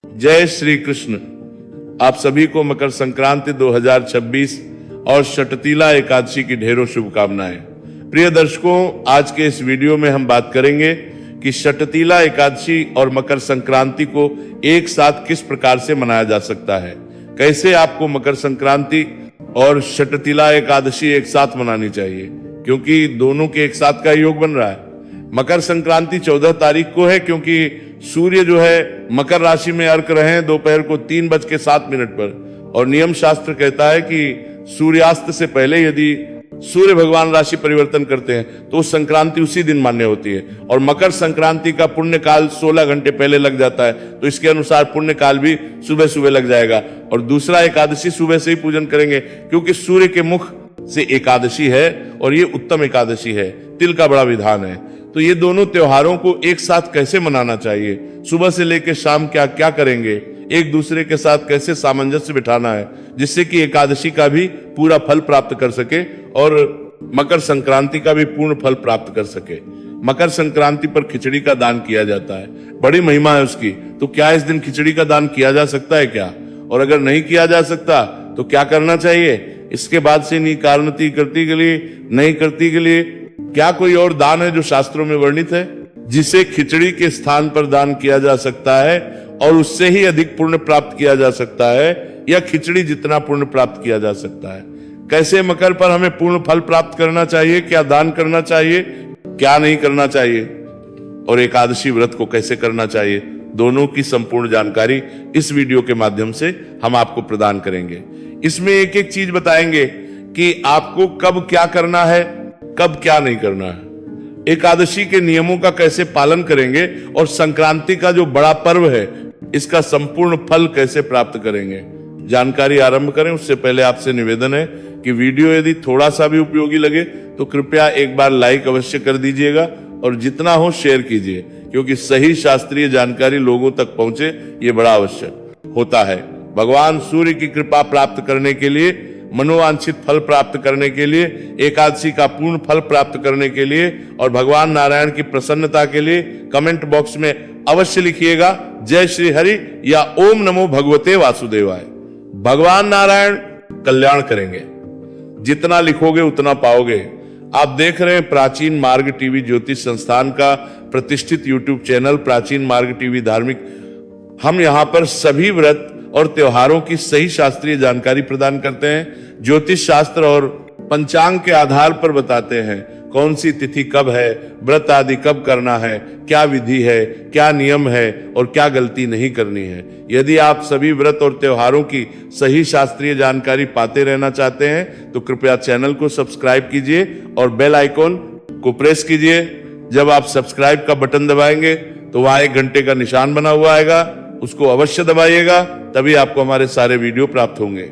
जय श्री कृष्ण। आप सभी को मकर संक्रांति 2026 और षटतिला एकादशी की ढेरों शुभकामनाएं। प्रिय दर्शकों, आज के इस वीडियो में हम बात करेंगे कि षटतिला एकादशी और मकर संक्रांति को एक साथ किस प्रकार से मनाया जा सकता है, कैसे आपको मकर संक्रांति और षटतिला एकादशी एक साथ मनानी चाहिए, क्योंकि दोनों के एक साथ का योग बन रहा है। मकर संक्रांति 14 तारीख को है, क्योंकि सूर्य जो है मकर राशि में अर्क रहे हैं दोपहर को 3:07 पर, और नियम शास्त्र कहता है कि सूर्यास्त से पहले यदि सूर्य भगवान राशि परिवर्तन करते हैं तो संक्रांति उसी दिन मान्य होती है। और मकर संक्रांति का पुण्य काल 16 घंटे पहले लग जाता है, तो इसके अनुसार पुण्य काल भी सुबह सुबह लग जाएगा। और दूसरा, एकादशी सुबह से ही पूजन करेंगे, क्योंकि सूर्य के मुख से एकादशी है और ये उत्तम एकादशी है, तिल का बड़ा विधान है। तो ये दोनों त्योहारों को एक साथ कैसे मनाना चाहिए, सुबह से लेकर शाम क्या क्या करेंगे, एक दूसरे के साथ कैसे सामंजस्य बिठाना है, जिससे कि एकादशी का भी पूरा फल प्राप्त कर सके और मकर संक्रांति का भी पूर्ण फल प्राप्त कर सके। मकर संक्रांति पर खिचड़ी का दान किया जाता है, बड़ी महिमा है उसकी। तो क्या इस दिन खिचड़ी का दान किया जा सकता है क्या? और अगर नहीं किया जा सकता तो क्या करना चाहिए? इसके बाद से नहीं कारणती करती के लिए, नहीं करती के लिए क्या कोई और दान है जो शास्त्रों में वर्णित है, जिसे खिचड़ी के स्थान पर दान किया जा सकता है और उससे ही अधिक पुण्य प्राप्त किया जा सकता है, या खिचड़ी जितना पुण्य प्राप्त किया जा सकता है? कैसे मकर पर हमें पूर्ण फल प्राप्त करना चाहिए, क्या दान करना चाहिए, क्या नहीं करना चाहिए, और एकादशी व्रत को कैसे करना चाहिए, दोनों की संपूर्ण जानकारी इस वीडियो के माध्यम से हम आपको प्रदान करेंगे। इसमें एक एक चीज बताएंगे कि आपको कब क्या करना है, कब क्या नहीं करना है, एकादशी के नियमों का कैसे पालन करेंगे, और संक्रांति का जो बड़ा पर्व है इसका संपूर्ण फल कैसे प्राप्त करेंगे। जानकारी आरंभ करें उससे पहले आपसे निवेदन है कि वीडियो यदि थोड़ा सा भी उपयोगी लगे तो कृपया एक बार लाइक अवश्य कर दीजिएगा और जितना हो शेयर कीजिए, क्योंकि सही शास्त्रीय जानकारी लोगों तक पहुंचे ये बड़ा आवश्यक होता है। भगवान सूर्य की कृपा प्राप्त करने के लिए, मनोवांछित फल प्राप्त करने के लिए, एकादशी का पूर्ण फल प्राप्त करने के लिए और भगवान नारायण की प्रसन्नता के लिए कमेंट बॉक्स में अवश्य लिखिएगा जय श्री हरि या ओम नमो भगवते वासुदेवाय। भगवान नारायण कल्याण करेंगे, जितना लिखोगे उतना पाओगे। आप देख रहे हैं प्राचीन मार्ग टीवी ज्योतिष संस्थान का प्रतिष्ठित यूट्यूब चैनल प्राचीन मार्ग टीवी धार्मिक। हम यहाँ पर सभी व्रत और त्योहारों की सही शास्त्रीय जानकारी प्रदान करते हैं, ज्योतिष शास्त्र और पंचांग के आधार पर बताते हैं कौन सी तिथि कब है, व्रत आदि कब करना है, क्या विधि है, क्या नियम है और क्या गलती नहीं करनी है। यदि आप सभी व्रत और त्योहारों की सही शास्त्रीय जानकारी पाते रहना चाहते हैं तो कृपया चैनल को सब्सक्राइब कीजिए और बेल आइकॉन को प्रेस कीजिए। जब आप सब्सक्राइब का बटन दबाएंगे तो वहां एक घंटे का निशान बना हुआ आएगा, उसको अवश्य दबाइएगा, तभी आपको हमारे सारे वीडियो प्राप्त होंगे।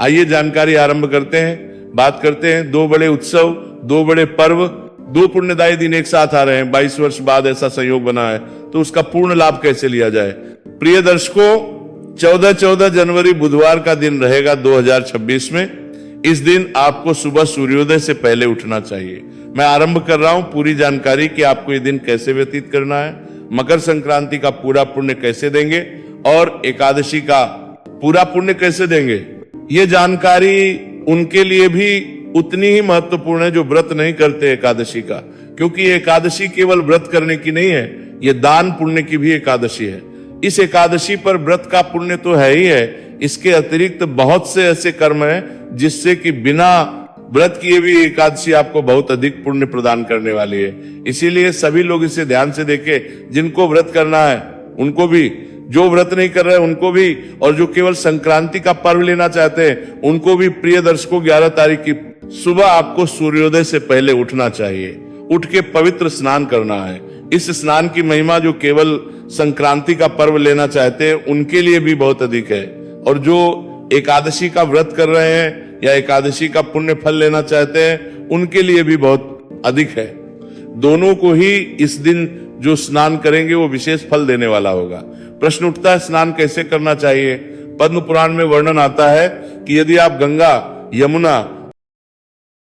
आइए जानकारी आरंभ करते हैं। बात करते हैं दो बड़े उत्सव, दो बड़े पर्व, दो पुण्यदायी दिन एक साथ आ रहे हैं। 22 वर्ष बाद ऐसा संयोग बना है, तो उसका पूर्ण लाभ कैसे लिया जाए। प्रिय दर्शकों, 14 जनवरी बुधवार का दिन रहेगा 2026 में। इस दिन आपको सुबह सूर्योदय से पहले उठना चाहिए। मैं आरंभ कर रहा हूं पूरी जानकारी कि आपको ये दिन कैसे व्यतीत करना है, मकर संक्रांति का पूरा पुण्य कैसे देंगे और एकादशी का पूरा पुण्य कैसे देंगे। ये जानकारी उनके लिए भी उतनी ही महत्वपूर्ण है जो व्रत नहीं करते एकादशी का, क्योंकि एकादशी केवल व्रत करने की नहीं है, ये दान पुण्य की भी एकादशी है। इस एकादशी पर व्रत का पुण्य तो है ही है, इसके अतिरिक्त बहुत से ऐसे कर्म हैं जिससे कि बिना व्रत किए भी एकादशी आपको बहुत अधिक पुण्य प्रदान करने वाली है। इसीलिए सभी लोग इसे ध्यान से देखें, जिनको व्रत करना है उनको भी, जो व्रत नहीं कर रहे हैं उनको भी, और जो केवल संक्रांति का पर्व लेना चाहते हैं उनको भी। प्रिय दर्शकों, 11 तारीख की सुबह आपको सूर्योदय से पहले उठना चाहिए, उठ के पवित्र स्नान करना है। इस स्नान की महिमा जो केवल संक्रांति का पर्व लेना चाहते हैं उनके लिए भी बहुत अधिक है, और जो एकादशी का व्रत कर रहे हैं या एकादशी का पुण्य फल लेना चाहते हैं उनके लिए भी बहुत अधिक है। दोनों को ही इस दिन जो स्नान करेंगे वो विशेष फल देने वाला होगा। प्रश्न उठता है स्नान कैसे करना चाहिए। पद्म पुराण में वर्णन आता है कि यदि आप गंगा, यमुना